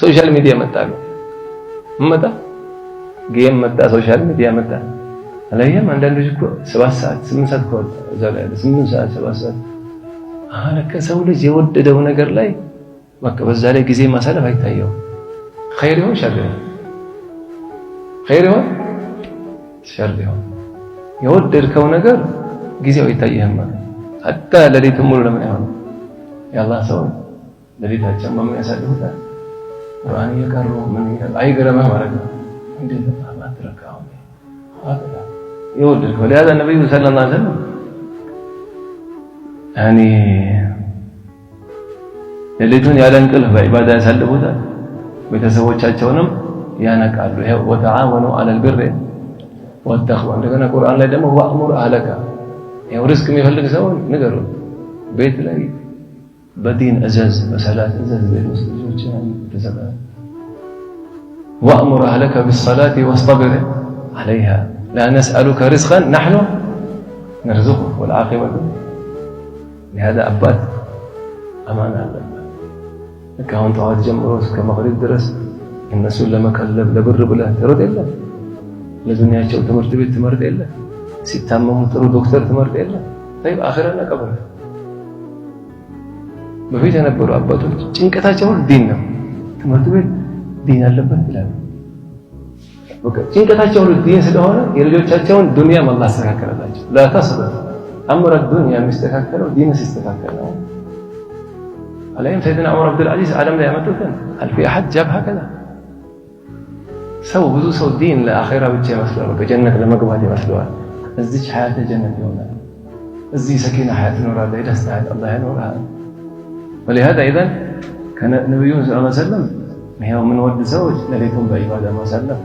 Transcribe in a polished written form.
ሶሻል ሚዲያ መጣሉ መጣ ጌም መጣ ሶሻል ሚዲያ መጣ አላየም አንዳንዶች እኮ 7 ሰዓት 8 ሰዓት ቆጥ ዘላለ 8 ሰዓት 7 ሰዓት ከሰው ልጅ የወደደው ነገር ላይ በቃ በዛ ላይ ጊዜ ማሳለፍ አይታየው ኸይር ይሁን ሸር ይሁን ኸይር ይሁን ሸር ይሁን የወደድከው ነገር ጊዜው አይታየህም አጣ ለሊት ሙሉ ለምን አይሆን ያላህ ሰው ለሊታቸው ምን ያሳልፉታል ቁርአን እየቀሩ ምን አይገረምህ ማለት ነው እንዴት አትረካው አጣ يودك ولهذا النبي صلى الله عليه وسلم يعني ليلቱን ያለ እንቅልፍ በኢባዳ ያሳልፉታል ቤተሰቦቻቸውንም ያነቃሉ ይሄው وتعاونوا على البر والتقوى እንደገና ቁርአን ላይ ደግሞ ወአሙር አለካ ይሄው ሪስክ የሚፈልግ ሰው ንገሩ ቤት ላይ በዲን እዘዝ በሰላት እዘዝ በሙስሊሞችን ተሰባ وأمر أهلك بالصلاة واصطبر عليها لا نسألك رزقا نحن نرزقه والعاقبة لهذا أبات أمانة لك هون تعاد جمعه كمغرب درس الناس لما كلب لبر بلا ترد إلا لدنيا شو تمرت بيت تمرت إلا ستامم ترو دكتور تمرت إلا طيب آخرنا قبر ما في تنبر أباتو ጭንቀታቸው ዲን ነው ትምህርት ቤት ዲን አለበት ይላል በቃ ጭንቀታቸው ዲን ስለሆነ የልጆቻቸውን ዱንያ አላህ አስተካከለላቸው لا تصبر أمر الدنيا مستكاكله دين استكاكله عليهم سيدنا عمر عبد العزيز عالم لا يمتوكن هل في أحد جاب هكذا سو ብዙ ሰው ዲን ለአኺራ ብቻ ይመስላል በጀነት ለመግባት ይመስላል እዚች ሐያት ጀነት ይሆናል እዚህ ሰኪና ሐያት ይኖራል ደስታ አላህ ያኖራል ولهذا إذن كان النبي صلى الله عليه وسلم هي من ود زوج لليكم بعبادة ما سلم